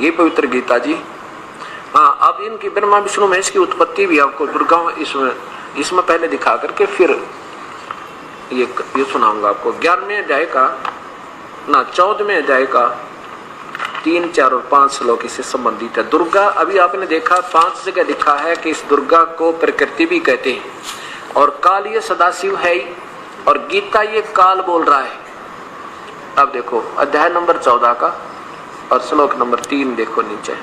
ये पवित्र गीता जी। हाँ, अब इनकी ब्रह्मा विष्णु महेश की उत्पत्ति भी आपको दुर्गा इसमें पहले दिखा करके फिर ये सुनाऊंगा आपको। 11वें अध्याय का 14वें अध्याय का 3, 4 और 5 श्लोक इससे संबंधित है। दुर्गा अभी आपने देखा 5 जगह लिखा है कि इस दुर्गा को प्रकृति भी कहते हैं, और काल ये सदाशिव है ही, और गीता ये काल बोल रहा है। अब देखो अध्याय नंबर 14 का और श्लोक नंबर 3 देखो नीचे।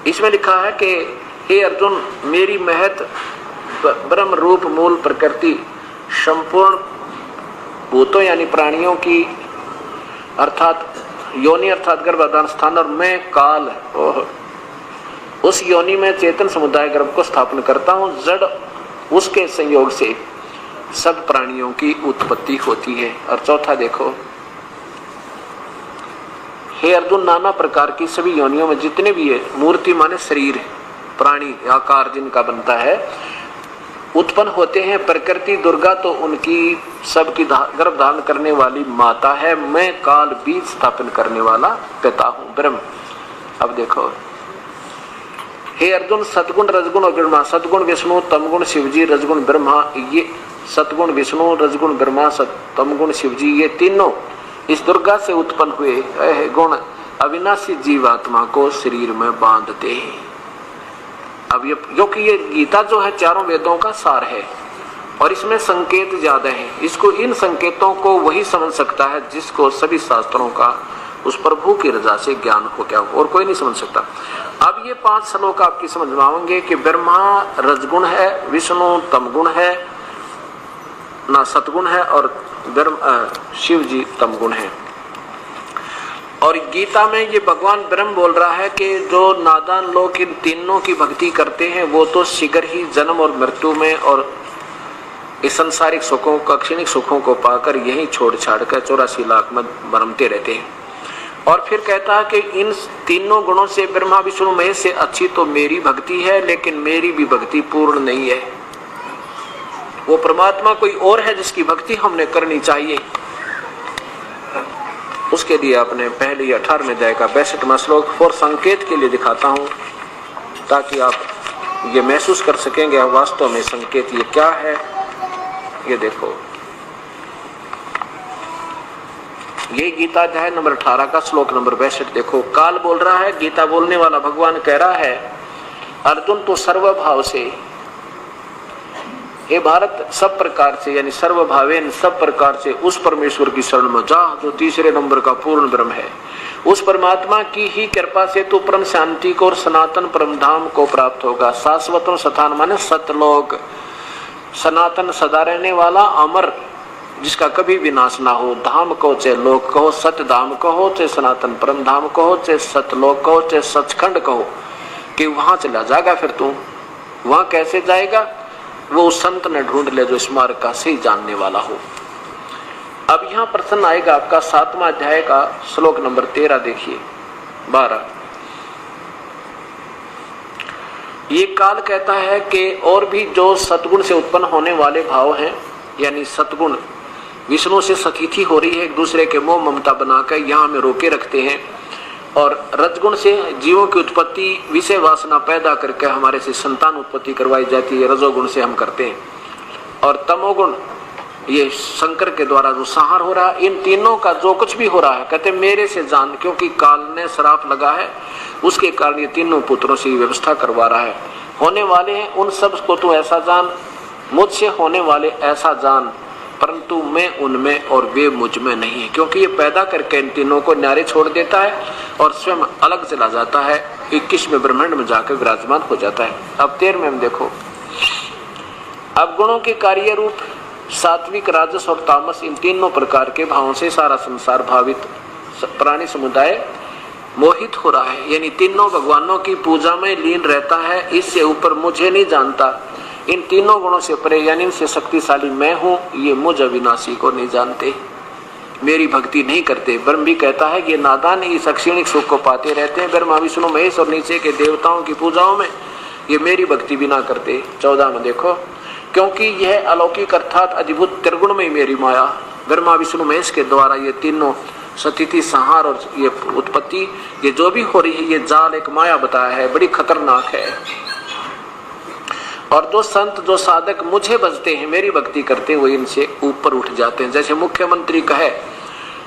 इसमें लिखा है कि हे अर्जुन, मेरी महत ब्रह्म रूप मूल प्रकृति संपूर्ण भूतों यानी प्राणियों की अर्थात योनि अर्थात गर्भाधान स्थान, और मैं काल उस योनि में चेतन समुदाय गर्भ को स्थापन करता हूँ। जड़ उसके संयोग से सब प्राणियों की उत्पत्ति होती है। और चौथा देखो, हे अर्जुन, नाना प्रकार की सभी योनियों में जितने भी है मूर्ति माने शरीर प्राणी आकार जिनका बनता है उत्पन्न होते हैं। प्रकृति दुर्गा तो उनकी सबकी गर्भ धारण करने वाली माता है। मैं काल बीज स्थापन करने वाला पिता हूँ ब्रह्म। अब देखो, हे अर्जुन, सतगुण रजगुण और ब्रह्मा, सतगुण विष्णु तमगुण शिवजी रजगुण ब्रह्मा, ये सतगुण विष्णु रजगुण ब्रह्मा तमगुण शिवजी ये तीनों इस दुर्गा से उत्पन्न हुए गुण अविनाशी जीवात्मा को शरीर में बांधते हैं। अब ये क्योंकि ये गीता जो है चारों वेदों का सार है और इसमें संकेत ज्यादा है। इसको इन संकेतों को वही समझ सकता है जिसको सभी शास्त्रों का उस प्रभु की रजा से ज्ञान हो गया और कोई नहीं समझ सकता। अब ये 5 श्लोक आपकी समझ में आएंगे कि ब्रह्मा रजगुण है, विष्णु तमगुण है ना सतगुण है, और शिव जी तमगुण है। और गीता में ये भगवान ब्रह्म बोल रहा है कि जो नादान लोग इन तीनों की भक्ति करते हैं वो तो शीघ्र ही जन्म और मृत्यु में और इस संसारिक सुखों का क्षणिक सुखों को पाकर यही छोड़ छाड़ कर 84 लाख में भरमते रहते हैं। और फिर कहता है कि इन तीनों गुणों से ब्रह्मा विष्णु महेश से अच्छी तो मेरी भक्ति है, लेकिन मेरी भी भक्ति पूर्ण नहीं है। वो परमात्मा कोई और है जिसकी भक्ति हमने करनी चाहिए। उसके लिए अपने पहले 18वें अध्याय का 62वां श्लोक और संकेत के लिए दिखाता हूं ताकि आप ये महसूस कर सकेंगे वास्तव में संकेत ये क्या है। ये देखो, ये गीता अध्याय नंबर 18 का श्लोक नंबर 62 देखो। काल बोल रहा है, गीता बोलने वाला भगवान कह रहा है, अर्जुन तो सर्वभाव से हे भारत सब प्रकार से यानी सर्वभावेन सब प्रकार से उस परमेश्वर की शरण में जा जो तीसरे नंबर का पूर्ण ब्रह्म है। उस परमात्मा की ही कृपा से तू परम शांति को और सनातन परम धाम को प्राप्त होगा। शाश्वत स्थान माने सतलोक, सनातन सदा रहने वाला अमर जिसका कभी विनाश ना हो। धाम को चाहे लोक कहो, सत धाम कहो, चाहे सनातन परम धाम कहो, चाहे सतलोक कहो, चाहे सचखंड कहो, कि वहां चला जाएगा। फिर तू वहां कैसे जाएगा? वो उस संत ने ढूंढ ले जो इस मार्ग का सही जानने वाला हो। अब यहाँ प्रश्न आएगा आपका 7वां अध्याय का श्लोक नंबर 13 देखिए 12। ये काल कहता है कि और भी जो सतगुण से उत्पन्न होने वाले भाव हैं, यानी सतगुण विष्णु से सखीथी हो रही है, एक दूसरे के मोह ममता बनाकर यहाँ हमें रोके रखते हैं, और रजगुण से जीवों की उत्पत्ति विषय वासना पैदा करके हमारे से संतान उत्पत्ति करवाई जाती है, रजोगुण से हम करते हैं, और तमोगुण ये शंकर के द्वारा जो संहार हो रहा है। इन तीनों का जो कुछ भी हो रहा है कहते मेरे से जान, क्योंकि काल ने श्राप लगा है उसके कारण ये तीनों पुत्रों से व्यवस्था करवा रहा है। होने वाले हैं उन सब को तू ऐसा जान, मुझसे होने वाले ऐसा जान, परंतु मैं उनमें और वे मुझ में नहीं है। क्योंकि ये पैदा करके इन तीनों को न्यारे छोड़ देता है और स्वयं अलग चला जाता है, 21वें ब्रह्मांड में जाकर विराजमान हो जाता है। अब 13वें में देखो, अब गुणों के कार्य रूप सात्विक, राजस और तामस इन तीनों प्रकार के भावों से सारा संसार भावित प्राणी समुदाय मोहित हो रहा है, यानी तीनों भगवानों की पूजा में लीन रहता है। इससे ऊपर मुझे नहीं जानता। इन तीनों गुणों से परे यानी इनसे शक्तिशाली मैं हूं, ये मुझ अविनाशी को नहीं जानते, मेरी भक्ति नहीं करते। ब्रह्म भी कहता है कि नादान इस क्षणिक सुख को पाते रहते हैं, ब्रह्मा विष्णु महेश और नीचे के देवताओं की पूजाओं में, ये मेरी भक्ति भी ना करते। 14 में देखो, क्योंकि यह अलौकिक अर्थात अद्भुत त्रिगुण में मेरी माया ब्रह्मा विष्णु महेश के द्वारा ये तीनों स्थिति संहार और ये उत्पत्ति, ये जो भी हो रही है, ये जाल एक माया बताया है, बड़ी खतरनाक है। और जो संत जो साधक मुझे भजते हैं, मेरी भक्ति करते हैं, वो इनसे ऊपर उठ जाते हैं। जैसे मुख्यमंत्री कहे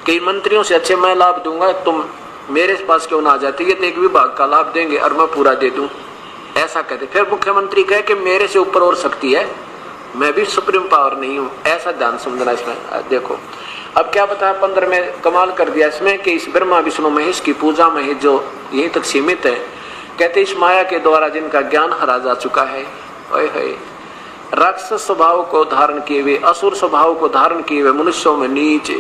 कि मंत्रियों से अच्छे मैं लाभ दूंगा, तुम मेरे पास क्यों ना आ जाते, ये तो एक विभाग का लाभ देंगे और मैं पूरा दे दूं, ऐसा कहते। फिर मुख्यमंत्री कहे कि मेरे से ऊपर और शक्ति है, मैं भी सुप्रीम पावर नहीं हूं, ऐसा ध्यान समझना इसमें। देखो अब क्या बताया 15 में कमाल कर दिया इसमें कि इस ब्रह्मा विष्णु महेश की पूजा में जो यहीं तक सीमित है, कहते इस माया के द्वारा जिनका ज्ञान हरा जा चुका है, राक्षस स्वभाव को धारण किए हुए, असुर स्वभाव को धारण किए हुए, मनुष्यों में नीच,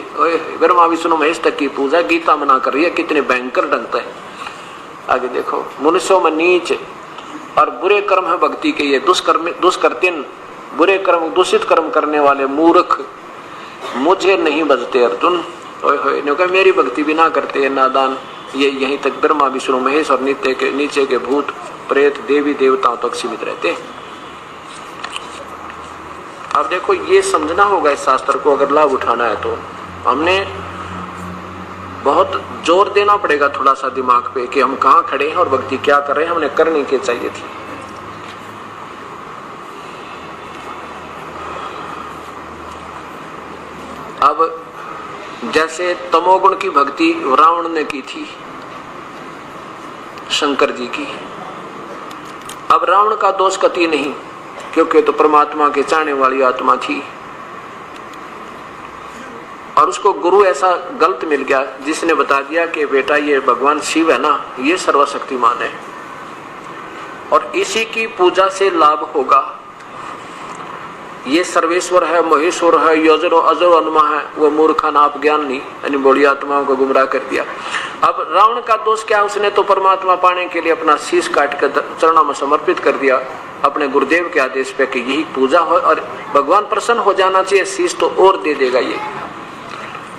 ब्रह्मा विष्णु महेश तक की पूजा गीता मना कर रही है, कितने भयंकर ढंग है। आगे देखो, मनुष्यों में नीच और बुरे कर्म है भक्ति के, ये दुष्कर्तिन बुरे कर्म दूषित कर्म करने वाले मूर्ख मुझे नहीं बजते अर्जुन, ओए मेरी भक्ति भी ना करते नादान, ये यहीं तक ब्रह्मा विष्णु महेश और नीचे के भूत प्रेत देवी देवताओं तक सीमित रहते। अब देखो ये समझना होगा इस शास्त्र को, अगर लाभ उठाना है तो हमने बहुत जोर देना पड़ेगा थोड़ा सा दिमाग पे कि हम कहाँ खड़े हैं और भक्ति क्या कर रहे हैं, हमने करनी क्या चाहिए थी। अब जैसे तमोगुण की भक्ति रावण ने की थी शंकर जी की, अब रावण का दोष कति नहीं, क्योंकि तो परमात्मा के चाहने वाली आत्मा थी और उसको गुरु ऐसा गलत मिल गया जिसने बता दिया कि बेटा ये भगवान शिव है ना, ये सर्वशक्तिमान है और इसी की पूजा से लाभ होगा, ये सर्वेश्वर है, महेश्वर है, योजरो अजरो अनुमा है, वो मूर्खा नाप ज्ञान नहीं, यानी बड़ी आत्माओं को गुमराह कर दिया। अब रावण का दोष क्या, उसने तो परमात्मा पाने के लिए अपना शीश काट कर चरणों में समर्पित कर दिया अपने गुरुदेव के आदेश पे कि यही पूजा हो और भगवान प्रसन्न हो जाना चाहिए, शीश तो और दे देगा ये।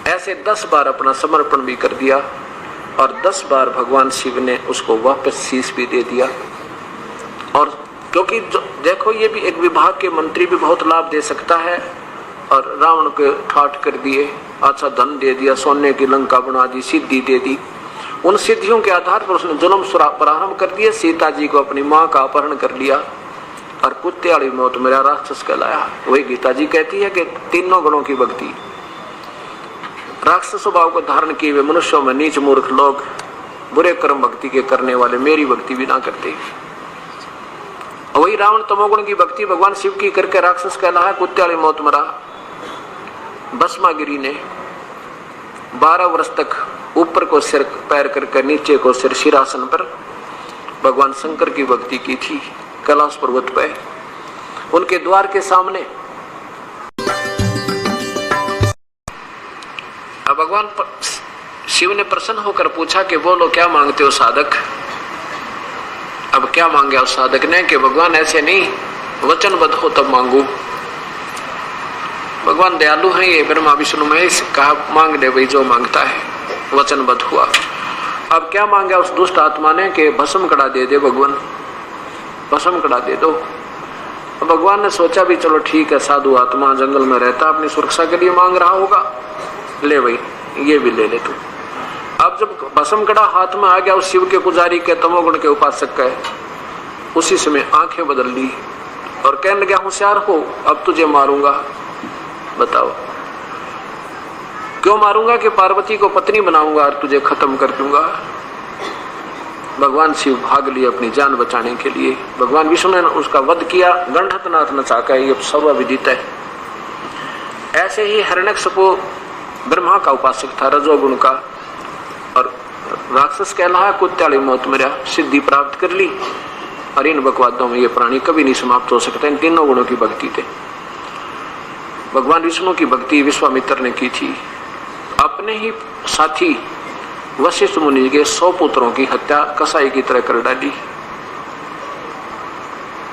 ऐसे 10 बार अपना समर्पण भी कर दिया और 10 बार भगवान शिव ने उसको वापस शीश भी दे दिया। और क्योंकि देखो ये भी एक विभाग के मंत्री भी बहुत लाभ दे सकता है, और रावण के ठाठ कर दिए, अच्छा धन दे दिया, सोने की लंका बना दी, सिद्धि दे दी, उन सिद्धियों के आधार पर उसने जुल्म प्रारंभ कर दिए, सीता जी को अपनी माँ का अपहरण कर लिया और कुत्ते वाली मौत मेरा राक्षस कहलाया। वही गीता जी कहती है कि तीनों गुणों की भक्ति, राक्षस स्वभाव को धारण किए हुए मनुष्यों में नीच मूर्ख लोग बुरे कर्म भक्ति के करने वाले मेरी भक्ति भी ना करते। वही रावण तमोगुण की भक्ति भगवान शिव की करके राक्षस कहलाया, कुत्ते वाली मौत मरा। भस्मागिरी ने 12 वर्ष तक ऊपर को सिर पैर करके नीचे को सिर शिरासन पर भगवान शंकर की भक्ति की थी कैलाश पर्वत पे, उनके द्वार के सामने। अब भगवान शिव ने प्रसन्न होकर पूछा कि बोलो क्या मांगते हो साधक। अब क्या मांगे उस साधक ने कि भगवान ऐसे नहीं, वचनबद्ध हो तब मांगू। भगवान दयालु हैं, ये ब्रह्मा विष्णु महेश, कहा मांग ले भाई जो मांगता है, वचनबद्ध हुआ। अब क्या मांगा उस दुष्ट आत्मा ने कि भस्म कड़ा दे दे भगवान, भस्म कड़ा दे दो। अब भगवान ने सोचा भी चलो ठीक है, साधु आत्मा जंगल में रहता, अपनी सुरक्षा के लिए मांग रहा होगा, ले भाई ये भी ले ले तू। अब जब भस्म कड़ा हाथ में आ गया उस शिव के पुजारी के, तमोगुण के उपासक का, उसी समय आंखें बदल ली और कहने लगा होशियार हो, अब तुझे मारूंगा। बताओ क्यों मारूंगा? कि पार्वती को पत्नी बनाऊंगा और तुझे खत्म कर दूंगा। भगवान शिव भाग लिए अपनी जान बचाने के लिए। भगवान विष्णु ने उसका वध किया, गंधतनाथ नचाकर, ये सर्वविदित है। ऐसे ही हिरण्यकशिपु ब्रह्मा का उपासक था, रजोगुण का, और राक्षस कहलाया, कुत्ते वाली मौत मरा, सिद्धि प्राप्त कर ली। और इन बकवादों में ये प्राणी कभी नहीं समाप्त हो सकते। इन तीनों गुणों की भक्ति थे। भगवान विष्णु की भक्ति विश्वामित्र ने की थी। अपने ही साथी वशिष्ठ मुनि के 100 पुत्रों की हत्या कसाई की तरह कर डाली।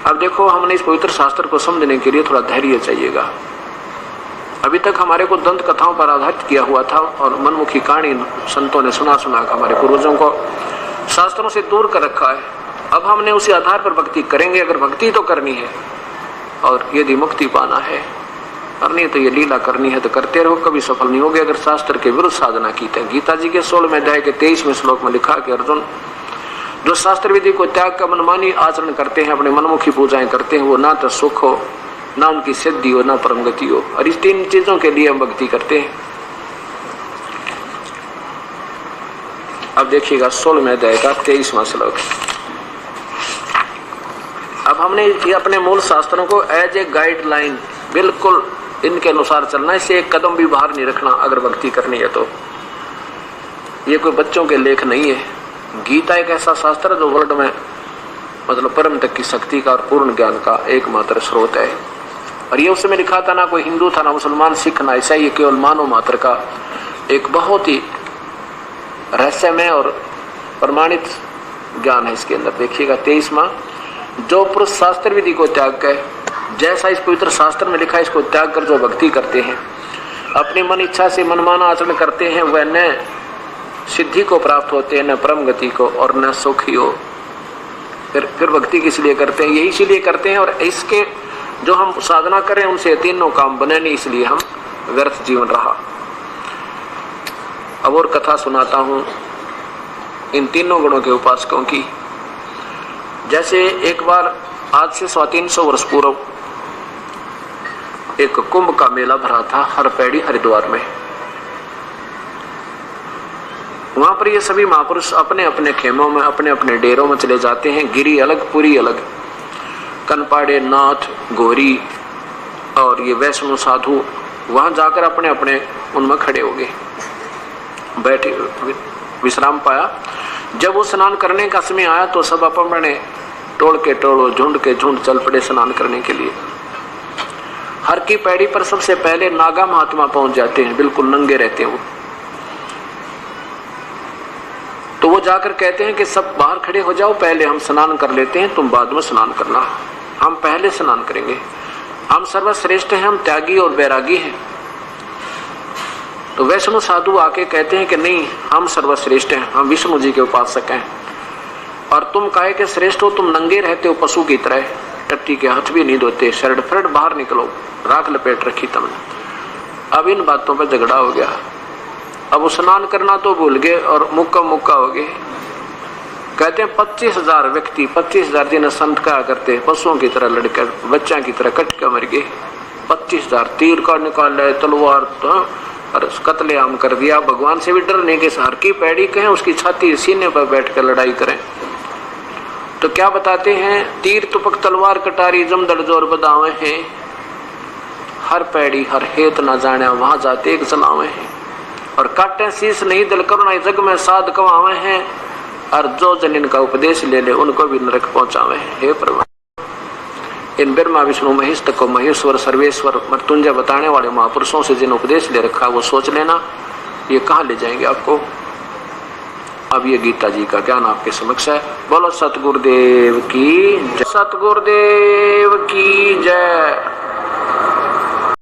अब देखो, हमने इस पवित्र शास्त्र को समझने के लिए थोड़ा धैर्य चाहिएगा। अभी तक हमारे को दंत कथाओं पर आधारित किया हुआ था और मनमुखी कहानी संतों ने सुना हमारे पूर्वजों को शास्त्रों से दूर कर रखा है। अब हमने उसी आधार पर भक्ति करेंगे, अगर भक्ति तो करनी है और यदि मुक्ति पाना है। और नहीं तो ये लीला करनी है तो करते रहो, कभी सफल नहीं होगे अगर शास्त्र के विरुद्ध साधना की। गीता जी के 16वें अध्याय के 23वें श्लोक में लिखा कि अर्जुन, जो शास्त्र विधि को त्याग का मनमानी आचरण करते हैं, अपने मनमुखी पूजाएं करते हैं, वो ना तो सुख हो, ना उनकी सिद्धि हो, ना परम गति हो। और इस 3 चीजों के लिए हम भक्ति करते हैं। अब देखिएगा 16वें अध्याय का 23वां श्लोक। अब हमने ये अपने मूल शास्त्रों को एज ए गाइडलाइन बिल्कुल इनके अनुसार चलना है, इससे एक कदम भी बाहर नहीं रखना अगर भक्ति करनी है तो। ये कोई बच्चों के लेख नहीं है। गीता एक ऐसा शास्त्र है जो वर्ल्ड में मतलब परम तक की शक्ति का और पूर्ण ज्ञान का एकमात्र स्रोत है। और ये उसमें लिखा था, ना कोई हिंदू था, ना मुसलमान, सिख, ना ईसाई, ये केवल मानव मात्र का एक बहुत ही रहस्यमय और प्रमाणित ज्ञान है इसके अंदर। देखिएगा 23वां, जो पुरुष शास्त्र विधि को त्याग कर, जैसा इस पवित्र शास्त्र में लिखा है, इसको त्याग कर जो भक्ति करते हैं, अपनी मन इच्छा से मनमाना आचरण करते हैं, वह न सिद्धि को प्राप्त होते हैं, न परम गति को, और न सुखी हो। फिर भक्ति किस लिए करते हैं? यही इसीलिए करते हैं। और इसके जो हम साधना करें उनसे तीनों काम बने नहीं, इसलिए हम व्यर्थ जीवन रहा। अब और कथा सुनाता हूं इन तीनों गुणों के उपासकों की। जैसे एक बार आज से 350 वर्ष पूर्व एक कुंभ का मेला भरा था हरपेड़ी हरिद्वार में। वहां पर ये सभी महापुरुष अपने अपने खेमों में, अपने अपने डेरों में चले जाते हैं। गिरी अलग, पुरी अलग, कनपाड़े, नाथ, गौरी और ये वैष्णव साधु वहां जाकर अपने अपने उनमें खड़े हो गए, बैठे विश्राम पाया। जब वो स्नान करने का समय आया तो सब अपने टोल के टोल, झुंड के झुंड चल पड़े स्नान करने के लिए। हर की पैड़ी पर सबसे पहले नागा महात्मा पहुंच जाते हैं, बिल्कुल नंगे रहते हैं वो। तो वो जाकर कहते हैं कि सब बाहर खड़े हो जाओ, पहले हम स्नान कर लेते हैं, तुम बाद में स्नान करना, हम पहले स्नान करेंगे। हम सर्वश्रेष्ठ हैं, हम त्यागी और बैरागी हैं। तो वैष्णव साधु आके कहते हैं कि नहीं, हम सर्वश्रेष्ठ हैं, हम विष्णु जी के उपासक हैं, और तुम काहे के श्रेष्ठ हो? तुम नंगे रहते हो पशु की तरह, टट्टी के हाथ भी नहीं धोते, शर्ट फर्ट बाहर निकलो, राख लपेट रखी तुमने। अब इन बातों पर झगड़ा हो गया। अब स्नान करना तो भूल गए और मुक्का मुक्का हो गए। कहते हैं 25,000 व्यक्ति, 25,000 जिन्हें संत कहा करते, पशुओं की तरह लड़कर, बच्चा की तरह कट के मर गए। 25,000 तीर का निकाल रहे, तलवार और कत्लेआम कर दिया। भगवान से भी डर नहीं कि हर की पैड़ी कहें, उसकी छाती सीने पर बैठ कर लड़ाई करें। तो क्या बताते हैं? तीर तुपक तलवार कटारी जमदड़ जोर बदावे हैं, हर पैड़ी हर हेत न जाने वहां जाते एक जलावे हैं। और काटे शीश नहीं दिल करुणा जग में साध कमावे हैं, और जो जन इनका उपदेश ले ले उनको भी नरक पहुंचावे हैं। हे प्रभु, इन ब्रह्मा विष्णु महेश तक को महेश्वर सर्वेश्वर मृत्युंजय बताने वाले महापुरुषों से जिन उपदेश ले रखा वो सोच लेना, ये कहाँ ले जाएंगे आपको। अब ये गीता जी का ज्ञान आपके समक्ष है। बोलो सतगुरुदेव की जय, सतगुरुदेव की जय।